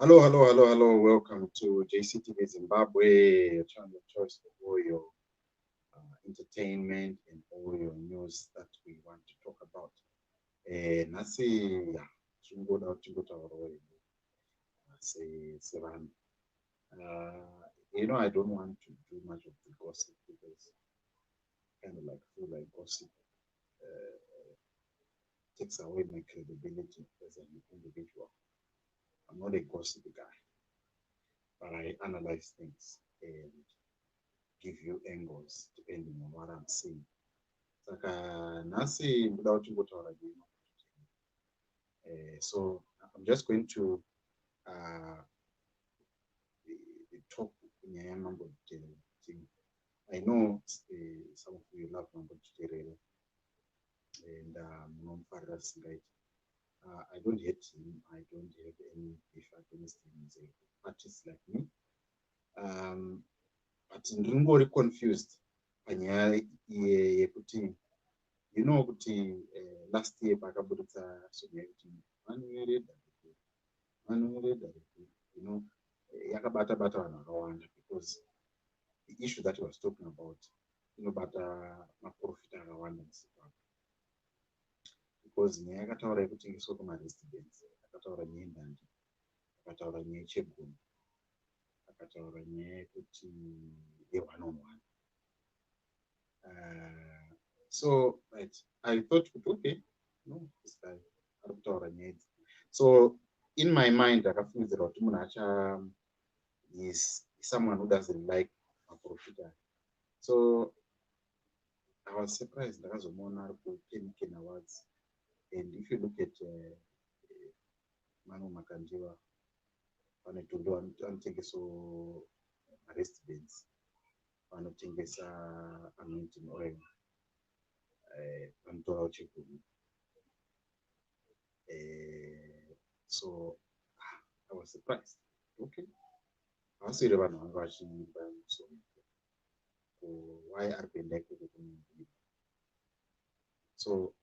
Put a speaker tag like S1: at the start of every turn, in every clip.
S1: Hello, hello, hello, hello. Welcome to JCTV Zimbabwe, your channel of choice for all your entertainment and all your news that we want to talk about. Nasi, yeah, I don't want to do much of the gossip because kind of like feel like gossip takes away my credibility as an individual. I'm not a gossip guy, but I analyze things and give you angles depending on what I'm seeing. So I'm just going to uh, talk in Mambo Dhuterere thing. I know some of you love Mambo Dhuterere and I don't hate him. I don't have any beef against him. He's an artist like me. But ndingori confused panyaya yekuti kuti last year pakabuditsa song yekuti vanonyoreda yakabata bata vanhu vakawanda because the issue that he was talking about inobata maprofita akawanda muzimbabwe because nyaya yakataura yekutengeswa kwemaresidence akataura nyaya yendandi akataura nyaya yechegumi akataura nyaya yekuti ye1 on 1. So right, I thought okay, no, this guy arikutaura nyaya idzi. So in my mind akafungidzira kuti munhu acha is someone who doesn't like maprofita. So I was surprised ndakazomuona ari kuKenken Awards, and if you look at Manu Makandiwa vanotondo vanotengesa residence, vanotengesa anointing oil, vanotora uchegumi. So I was surprised. Okay, havasiri vanhu vanga vachiimba musoro why ari kuenda ikoko kunoimba. So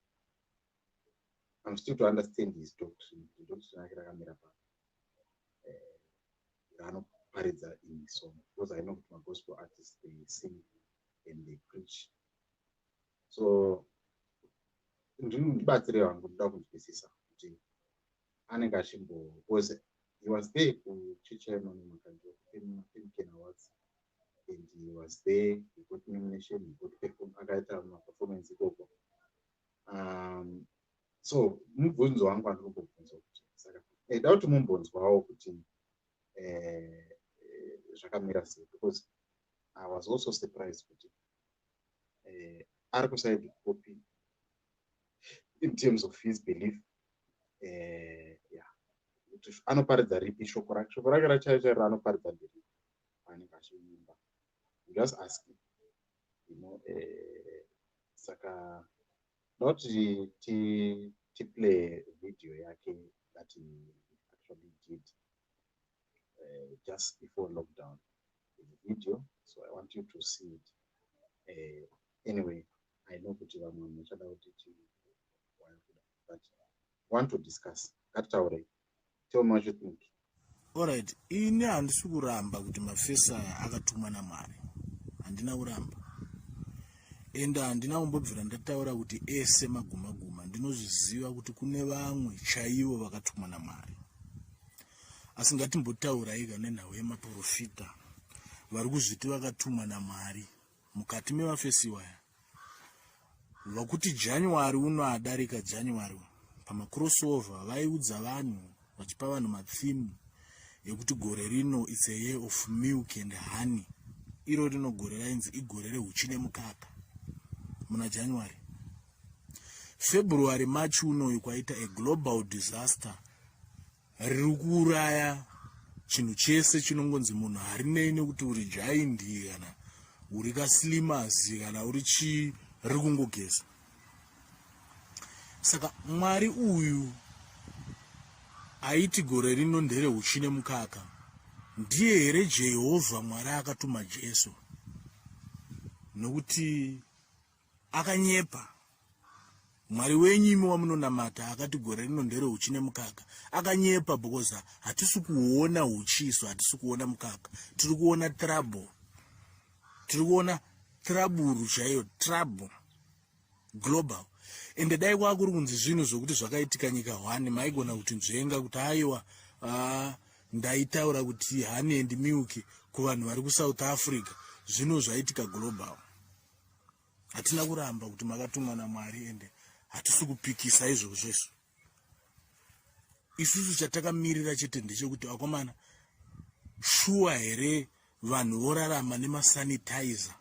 S1: I'm still to understand his doctrine. The doctrine yake rakamira pa raanoparidza in his song, because I know my gospel artists, they sing and they preach. So ndibatsire vangu ndoda kunzwisisa kuti anenge achimbo, because he was there kuchechi yaManu Makandiwa kuKenken Awards, and he was there, he got nomination, he got perform, akaita maperformance ikoko. So mubvunzo wangu andinombobvunza kuti saka da kuti mumbonzwawo kuti zvakamira sei, because I was also surprised kuti ari kuside copy in terms of his belief. Kuti anoparidza ripi shoko rake rachaicho raanoparidza nderipi paanenge achiimba. Just asking, saka not to play video yake that he actually did just before lockdown, the video, so I want you to see it. Anyway, I know kuti vamwe muchada kuti but want to discuss that already. Tell me what you think.
S2: Alright, ini handisi kuramba kuti mafesa aya akatumwa naMwari, handina kuramba, ende handina kumbobvira ndataura kuti ese maguma ndinozviziva kuti kune vamwe chaivo vakatumwa naMwari. Asi ngatimbotaurayi kana nenhau yemaprofita vari kuzviti vakatumwa naMwari mukati mevafesiwa aya, vakuti January uno adarika January pamacrossover vaiudza vanhu vachipa vanhu matheme yekuti gore rino it's a year of milk and honey. Iro rino gore rainzi igore rehuchi nemukaka muna January. February March unoyu kwaita a global disaster riri kuuraya chinhu chese chinongonzi munhu harinei nekuti uri jaindi kana uri kaslimazi kana uri chii, riri kungogeza. Saka Mwari uyu aiti gore rino ndere huchi nemukaka, ndiye here Jehovha Mwari akatuma Jesu? Nokuti akanyepa Mwari wenyu imi wamunonamata akati gore rino ndere uchi nemukaka. Akanyepa because hatisi kuona uchi, so hatisi kuona mukaka. Tiri kuona trouble. Tiri kuona trouble chaiyo, trouble global. Ende dai kwakuri kunzi zvinhu zvokuti zvakaitika nyika 1 maigona kuti nzvenga kuti aiwa ndaitaura kuti honey and milk kuvanhu vari kuSouth Africa, zvinhu zvaitika global. Hatina kuramba kuti makatumwa naMwari ende hatisi kupikisa izvozvo. Isusu chatakamirira chete ndechekuti akomana, shuwa here vanhu vorarama nemasanitizer,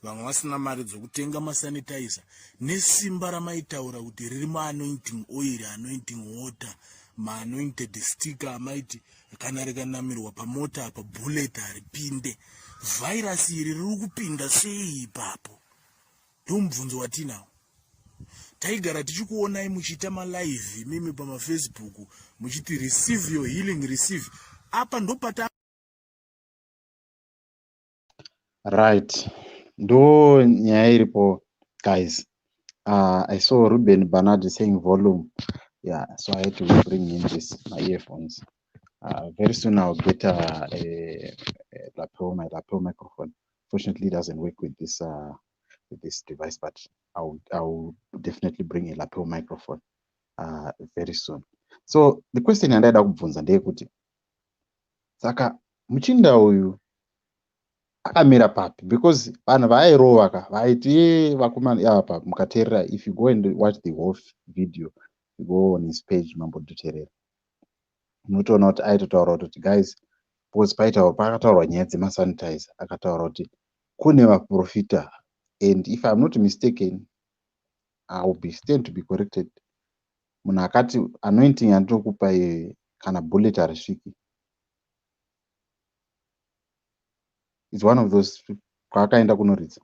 S2: vamwe vasina mari dzokutenga masanitizer, nesimba ramaitaura kuti riri maanointing oil, anointing water, maanointed sticker amaiti kana rikanamirwa pamota apa bullet haripinde. Virus iri riri kupinda sei ipapo? Ndomubvunzo watinawo. Taigara tichikuonai muchiita malive mimi pamafacebook muchiti receive your healing, receive. Apa ndopata
S1: Right. Ndo nyaya iripo, guys. I saw Ruben Bernard saying volume. Yeah, so I had to bring in my earphones. Very soon I'll get a lapel, my lapel microphone. Fortunately, it doesn't work with this device, but I'll definitely bring a lapel microphone very soon. So the question yandaida kubvunza ndeyekuti, saka muchinda uyu akamira papi? Because vanhu vairova vaiti vakomana apa mukateerera, if you go and watch the whole video, you go on his page Mambo Dhuterere, unotoona kuti aitotaura kuti guys, because pakataurwa nyaya dzemasanitizer, akataura kuti kune vaprofita, and if I'm not mistaken, I'll be stand to be corrected, munhu akati anointing yandinokupa kana bullet harisviki. It's one of those kwaakaenda kunoridza.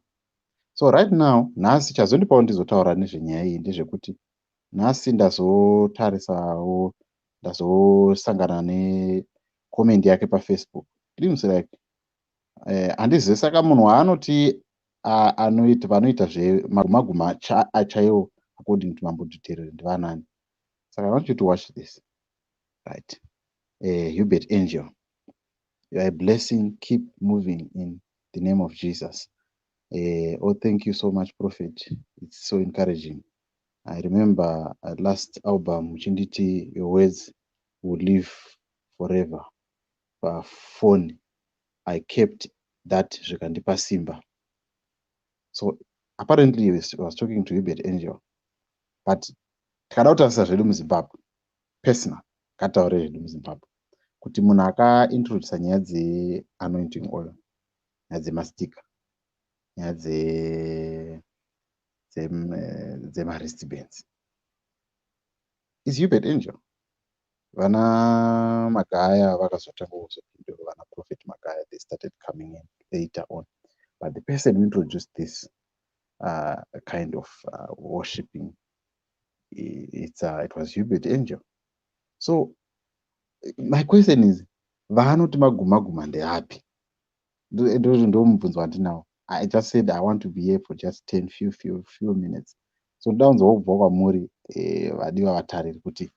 S1: So right now, nhasi chazondipawo ndizotaura nezvenyaya iyi ndezvekuti nhasi ndazotarisawo, ndazosangana nekomendi yake paFacebook. Seems like handizivi, saka munhu waanoti vanoita zvemaguma chaiwo according to Mambo Dhuterere ndivanani? Saka I want you to watch this. Right. Hubert Angel, you are a blessing. Keep moving in the name of Jesus. Oh, thank you so much, Prophet. It's so encouraging. I remember last album, Chinditi, your words will live forever. Phone, I kept that Zvikandipa Simba. So apparently he was talking to Hubert Angel. But tikada kutarisa zvedu muZimbabwe, personal, kataure zvedu muZimbabwe, kuti munhu akaintrodusa nyaya dze-anointing oil, nyaya dzemastika, nyaya dzema-wristbands, is Hubert Angel. Vana Magaya vakazotanga kuzopindura, vana Prophet Magaya, they started coming in later on. But the person who introduced this kind of worshipping, it was Hubert Angel. So my question is, vaanoti maguma ndeapi? Ndomubvunzo wandinawo. I just said I want to be here for just few minutes. So ndaunzobva kwamuri vadiwa vatariri kuti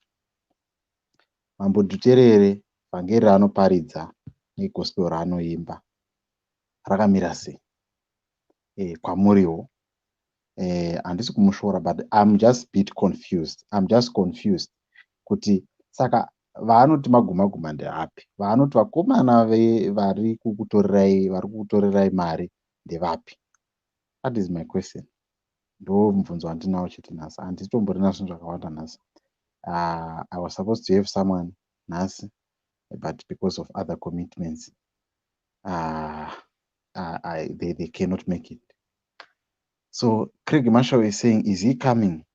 S1: Mambo Dhuterere vhangeri raanoparidza negospel raanoimba rakamira sei kwamuriwo? Handisi kumushora, but I'm just a bit confused. I'm just confused kuti saka vaanoti maguma ndeapi? Vaanoti vakomana vari kukutorerai mari ndevapi? That is my question. Ndo mubvunzo wandinawo chete nhasi. Handisitomborina zvinhu zvakawanda nhasi. I was supposed to have someone nhasi, but because of other commitments, they cannot make it. So Craig Marshall is saying, is he coming?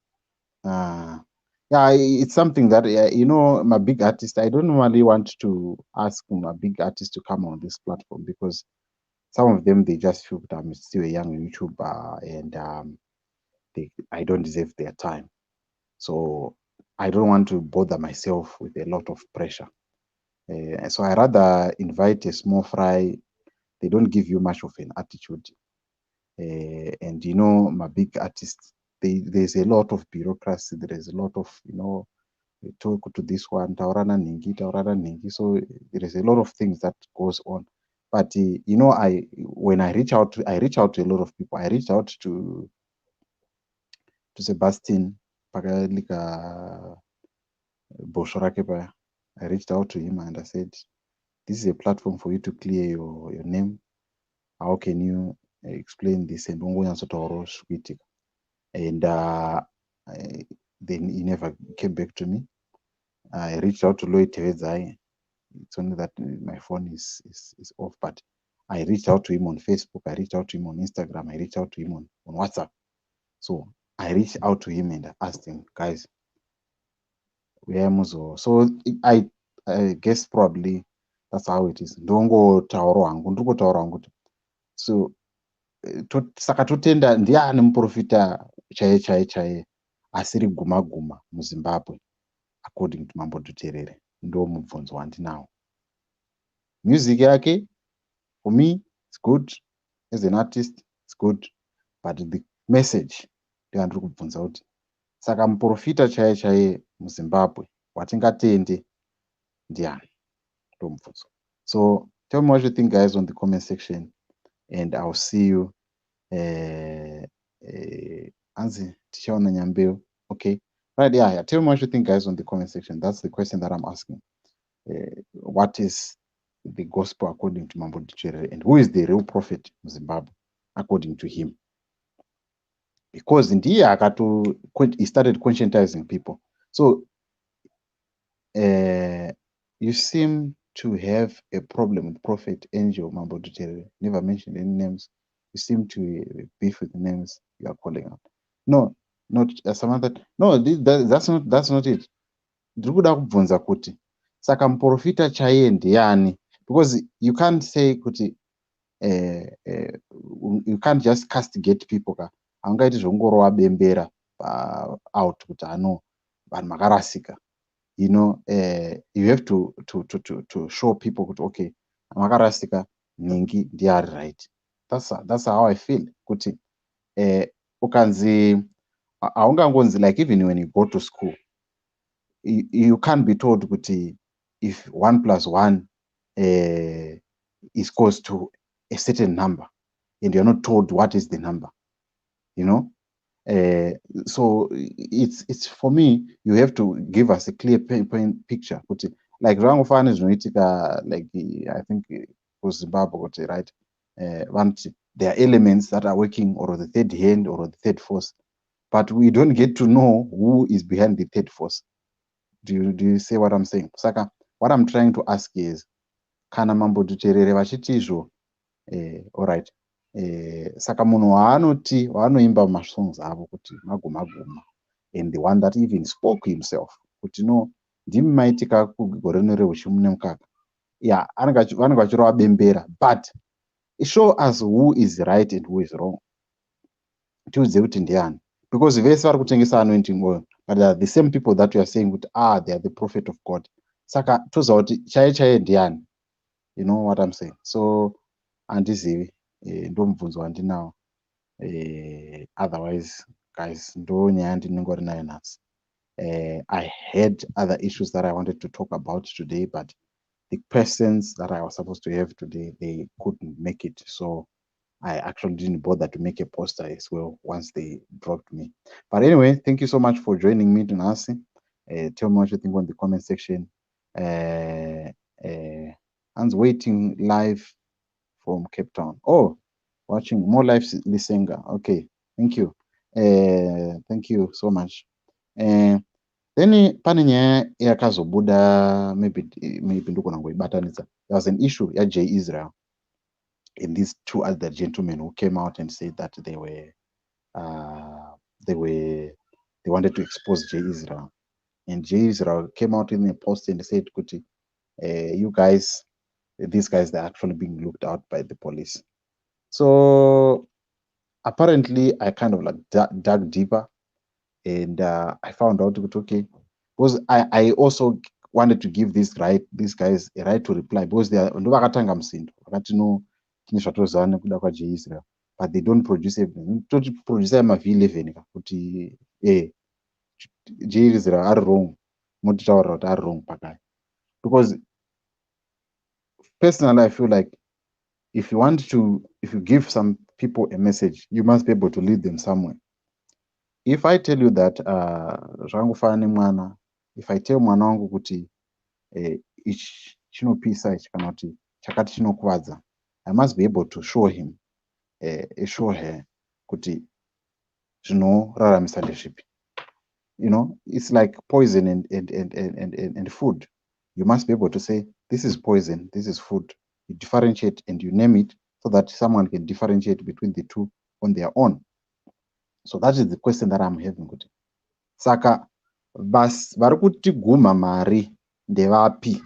S1: Yeah, it's something that, I'm a big artist. I don't normally want to ask a big artist to come on this platform because some of them, they just feel that I'm still a young YouTuber and I don't deserve their time. So I don't want to bother myself with a lot of pressure. So I rather invite a small fry. They don't give you much of an attitude. And I'm a big artist. there's a lot of bureaucracy, there is a lot of, talk to this one, taurana ningi, taurana ningi. So there is a lot of things that goes on. But when I reach out to a lot of people. I reached out to Sebastian pakalika bosho rake paya. I reached out to him and I said, this is a platform for you to clear your name. How can you explain this? And and then he never came back to me. I reached out to Lloyd Tevedzai. It's only that my phone is off, but I reached out to him on Facebook. I reached out to him on Instagram. I reached out to him on WhatsApp. So I reached out to him and I asked him, guys, where am I? So I guess probably that's how it is. So saka totenda ndiani muprofita chaiye asiri guma guma muZimbabwe according to Mambo Dhuterere. Ndo mubvunzo wandinawo. Music yake, for me, it's good. As an artist, it's good. But the message, ndandiri kubvunza kuti saka muprofita chaiye muZimbabwe watingatende ndiani? Ndo mubvunzo. So tell me what you think, guys, on the comment section, and I'll see you. Anzi tichaona nyambeu. Okay, right? Yeah. Tell me what you think, guys, on the comment section. That's the question that I'm asking. What is the gospel according to Mambo Dhuterere, and who is the real prophet in Zimbabwe according to him? Because in he started conscientizing people. So you seem to have a problem with Prophet Angel Mambo Dhuterere. Never mentioned any names. You seem to beef with the names you are calling out. No, not Samantha. No, that's not it. Ndiri kuda kubvunza kuti saka muprofita chaiye ndiani? Because you can't say kuti you can't just castigate people ka haungaiti zvongorova bembera out kuti ano vanhu makarasika. You have to show people kuti okay, makarasika ningi ndiari right. That's how I feel kuti ukanzi haungangonzi, like even when you go to school you can't be told kuti if 1 + 1 is equals to a certain number and you're not told what is the number. So it's for me, you have to give us a clear picture kuti like zvangofana zvinoitika, like I think kuZimbabwe, right? There are elements that are working, or the third hand or the third force, but we don't get to know who is behind the third force. Do you see what I'm saying? Saka what I'm trying to ask is, kana Mambo Dhuterere vachiti izvo, alright, saka munhu waanoimba masongs avo kuti maguma guma, and the one that even spoke himself kuti no ndimi maitika kugore nereuchimu nemukaka, yeah, vanenge vachirova bembera, but show us who is right and who is wrong. Tiudze kuti ndiani, because vese vari kutengesa anointing oil, but they are the same people that we are saying kuti they are the prophet of God. Saka toza kuti chaiye ndiani. You know what I'm saying? So handizivi, ndo mubvunzo wandinawo. Otherwise guys, ndo nyaya ndinongori nayo nhasi. I had other issues that I wanted to talk about today, but the persons that I was supposed to have today, they couldn't make it. So I actually didn't bother to make a poster as well once they dropped me. But anyway, thank you so much for joining me tonight. Tell me what you think on the comment section. I'm waiting live from Cape Town. Oh, watching more live Lisenga. Okay, thank you. Thank you so much. Then pane nyaya yakazobuda, maybe ndiko nangoibatanidza. There was an issue at J Israel, and these two other gentlemen who came out and said that they wanted to expose J Israel, and J Israel came out in a post and said, "Kuti, you guys, these guys, they're actually being looked out by the police." So apparently, I kind of like dug deeper, and I found out that okay, because I also wanted to give these guys a right to reply, because they are ndo vakatanga musindo vakati no tine zvatozana kuda kwaJeisrael, but they don't produce evidence. Toti producer v11 kuti J0 are wrong, mototaura kuti are wrong pakai. Because personally I feel like if you give some people a message, you must be able to lead them somewhere. If I tell you that zvangofana nemwana, if I tell mwana wangu kuti ichi chinopisa ichi kana kuti chakati chinokuvadza, I must be able to show him, show her kuti zvinoraramisa ndezvipi. You know, it's like poison and food. You must be able to say, this is poison, this is food. You differentiate and you name it so that someone can differentiate between the two on their own. So that is the question that I'm having. Kuti saka vari kutiguma mari ndevapi?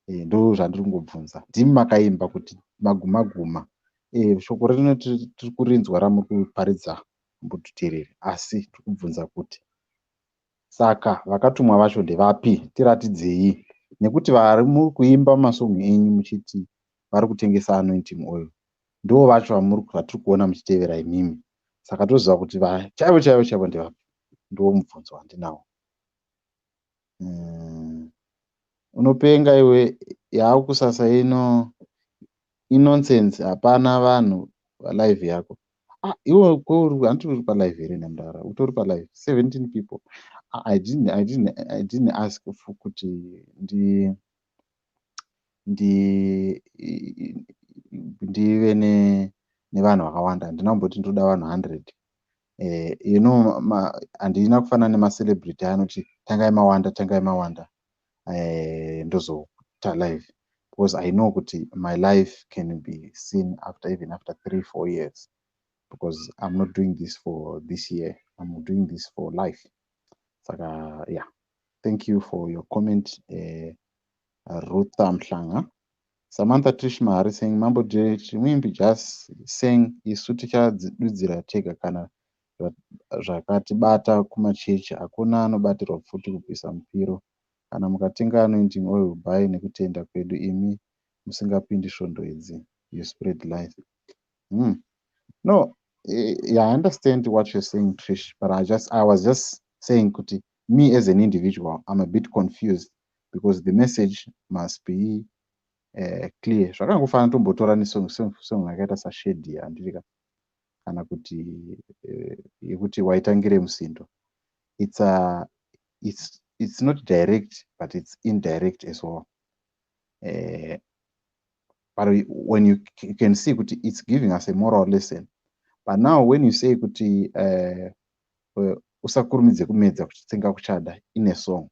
S1: Ndo zvandiri kungobvunza. Ndimi makaimba kuti maguma. Shoko rino tiri kurinzwa ramuri kuparidza Mambo Dhuterere, asi tiri kubvunza kuti saka vakatumwa vacho ndevapi? Tiratidzei, nekuti vari muri kuimba masongo enyu muchiti vari kutengesa anointing oil ndo vacho vatiri kuona muchitevera imimi. Saka toziva kuti chaivo ndevapi? Ndo mubvunzo wandinawo. Unopenga iwe yakusasa ino inonsense, hapana vanhu live yako. Iwe handiti uri palive here namdara? Utori palive 17 people. I didn't ask for kuti ndive nevanhu vakawanda. Handina kumboti ndoda vanhu 100. You know, handina kufanana nemacelebrity anoti tangai mawanda ndozota live, because I know kuti my life can be seen even after 3-4 years, because I'm not doing this for this year, I'm doing this for life. Saka yeah, thank you for your comment. Rutha Mhlanga. Samantha Trishmari saying Mambo Dhuterere just saying isu tichadzidudzira tega kana zvakatibata kumachechi, hakuna anobatirwa futi kupisa mupiro. Kana mukatenga anointing oil buy nekutenda kwedu, imi musingapindi svondo idzi. You spread lies. No, yeah, I understand what you're saying, Trish, but I was just saying kuti me as an individual, I'm a bit confused because the message must be clear. Zvakangofana tombotora nesong yakaita sashedi handirika kana kuti yekuti waitangire musindo. It's not direct, but it's indirect as well. But when you can see kuti it's giving us a moral lesson. But now when you say kuti usakurumidze kumedza kuchitsenga kuchada in a song,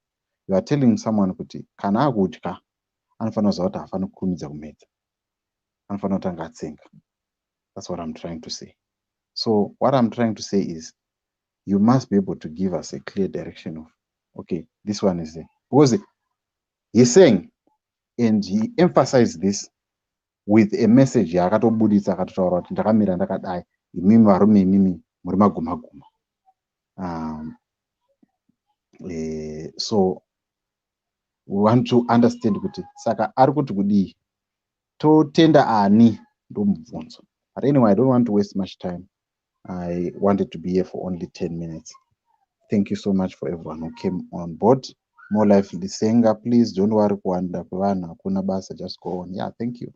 S1: you are telling someone kuti kana akudya anofanira kuziva kuti hafaniri kukurumidza kumedza, anofanira kutanga atsenga. That's what I'm trying to say. So what I'm trying to say is you must be able to give us a clear direction of, okay, this one is there. Because he's saying, and he emphasized this with a message yakatobuditsa akatotaura kuti ndakamira ndakadai, imimi varume imimi muri maguma. So we want to understand kuti saka ari kuti kudii, totenda ani ndo mubvunzo. But anyway, I don't want to waste much time. I wanted to be here for only 10 minutes. Thank you so much for everyone who came on board. More Life Lisenga, please don't worry kuwanda kwevanhu, hakuna basa, just go on. Yeah, thank you.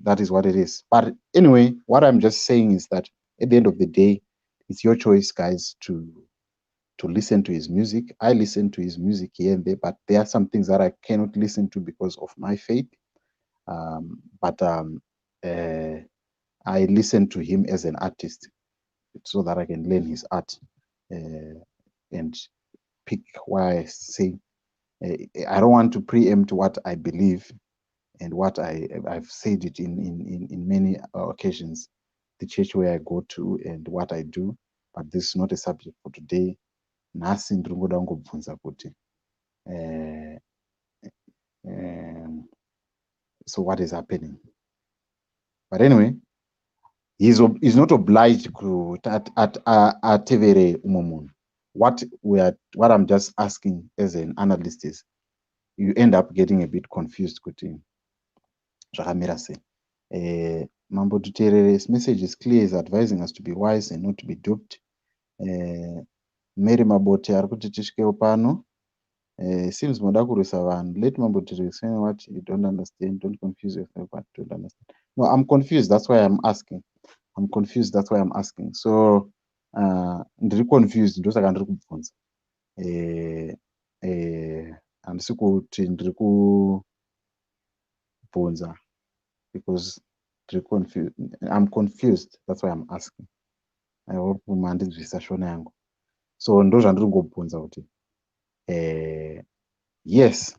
S1: That is what it is. But anyway, what I'm just saying is that at the end of the day, it's your choice, guys, to listen to his music. I listen to his music here and there, but there are some things that I cannot listen to because of my faith. But I listen to him as an artist so that I can learn his art and pick why I say. I don't want to preempt what I believe and what I've said it in many occasions, the church where I go to and what I do, but this is not a subject for today. Nhasi ndiringoda kungobvunza kuti so what is happening? But anyway, he's not obliged to atevere umwe munhu. What I'm just asking as an analyst is, you end up getting a bit confused kuti zvakamira sei. Mambo Dhuterere's message is clear, is advising us to be wise and not to be duped. Mary Mabote ari kuti tisvikewo pano. Seems moda kurwisa vanhu. Let Mambo Dhuterere explain what you don't understand. Don't confuse yourself. What you don't understand. No, I'm confused. That's why I'm asking. I'm confused. That's why I'm asking. So, ndiri confused. Ndosaka ndiri kubvunza. Handisi kuti ndiri kubvunza because ndiri confused. I'm confused. That's why I'm asking. I hope mandinzwisisa shona yangu. So ndo zvandiri kungobvunza kuti yes,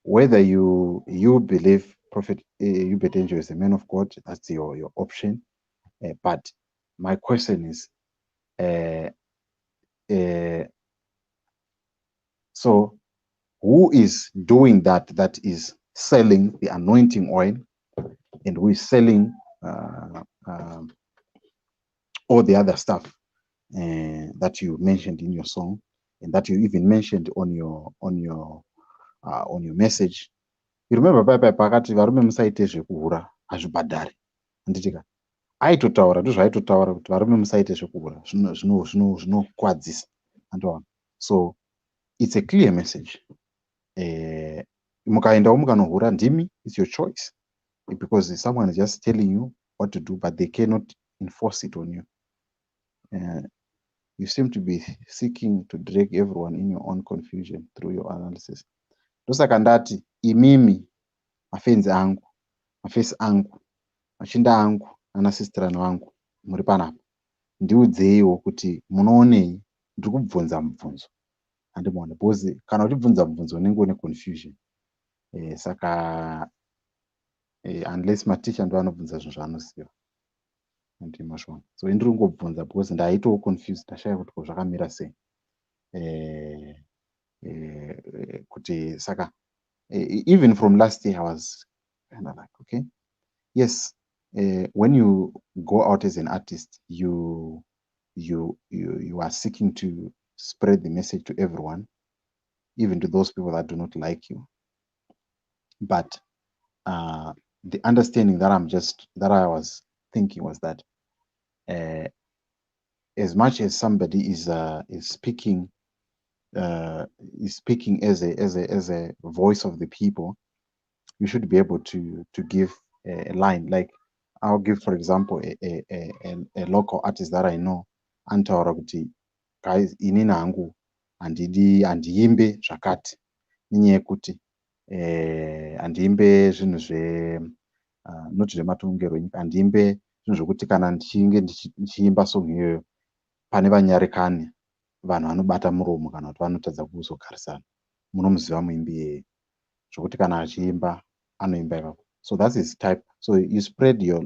S1: whether you believe Prophet Hubert Angel is a man of God, that's your option. But my question is, so who is doing that? That is selling the anointing oil, and who is selling all the other stuff that you mentioned in your song, and that you even mentioned on your message. You remember pakati varume musaite zvekuhura hazvibhadhari. Handitika aitotaura ndozvaaitotaura kuti varume musaite zvekuhura zvinokwadzisa. Andoona. So it's a clear message. Mukaendawo mukanohura ndimi, it's your choice, because someone is just telling you what to do, but they cannot enforce it on you. You seem to be seeking to drag everyone in your own confusion through your analysis. Ndosaka ndati imimi mafenzi angu, mafesi angu, machinda angu, anasisterana vangu muri panapa, ndiudzeiwo kuti munoonei. Ndiri kubvunza mubvunzo, handimuone, because kana uchibvunza mubvunzo unenge une confusion. Saka unless maticha ndo anobvunza zvinhu zvaanoziva. Ndimashona. So ndiri kungobvunza because ndaitowo confused, ndashaya kuti ko zvakamira sei. Kuti saka even from last year I was kind of like, okay, yes, when you go out as an artist, you are seeking to spread the message to everyone, even to those people that do not like you. But the understanding that I was thinking was that as much as somebody is speaking as a voice of the people, you should be able to give a line. Like I'll give, for example, a local artist that I know, antaura kuti guys, ini nangu andiimbe zvakati, nenyaya yekuti andiimbe zvinhu not zvematongero enyika, andiimbe zvinhu zvokuti kana ndichinge ndichiimba song iyoyo pane vanyarekani, vanhu vanobata muromo kana kuti vanotadza kuzogarisana. Munomuziva muimbi iyeye, zvokuti kana achiimba anoimba ipapo. So that's his type. So you spread your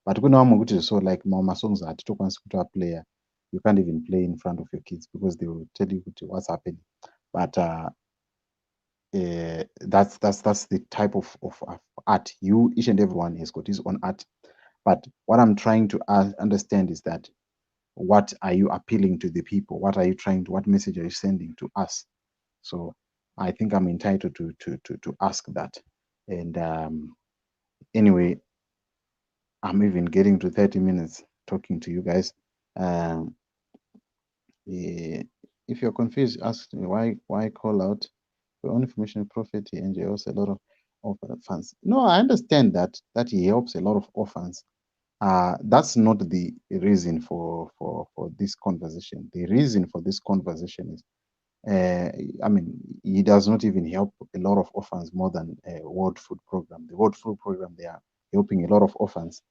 S1: but kune vamwe kuti so like masongs hatitokwanisi kuti aplaya, you can't even play in front of your kids because they will tell you what's happening. But that's the type of art. Each and everyone has got his own art. But what I'm trying to understand is that what are you appealing to the people? What message are you sending to us? So I think I'm entitled to ask that. And anyway, I'm even getting to 30 minutes talking to you guys. If you're confused, ask me why call out for own information prophet and he helps a lot of orphans. No, I understand that he helps a lot of orphans. That's not the reason for this conversation. The reason for this conversation is, I mean, he does not even help a lot of orphans more than a World Food Program. The World Food Program, they are helping a lot of orphans.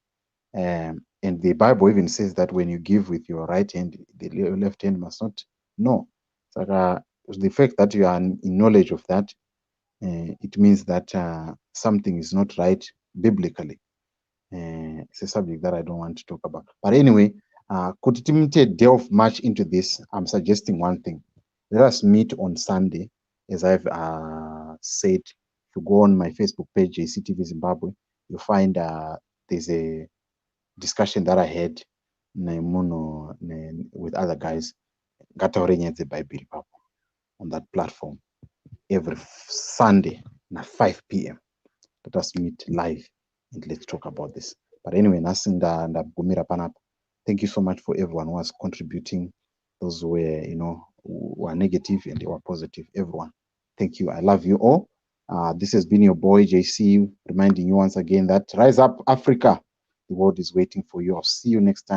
S1: And the Bible even says that when you give with your right hand, the left hand must not know. So the fact that you are in knowledge of that, it means that something is not right biblically. It's a subject that I don't want to talk about. But anyway, could Timothy delve much into this? I'm suggesting one thing. Let us meet on Sunday, as I've said. If you go on my Facebook page, JCTV Zimbabwe, you'll find there's a discussion that I had with other guys. The Bible on that platform every Sunday at 5 p.m. Let us meet live and let's talk about this. But anyway, ndagumira panapa. Thank you so much for everyone who was contributing, those who were, who are negative and they were positive, everyone. Thank you. I love you all. This has been your boy JC, reminding you once again that rise up, Africa. The world is waiting for you. I'll see you next time.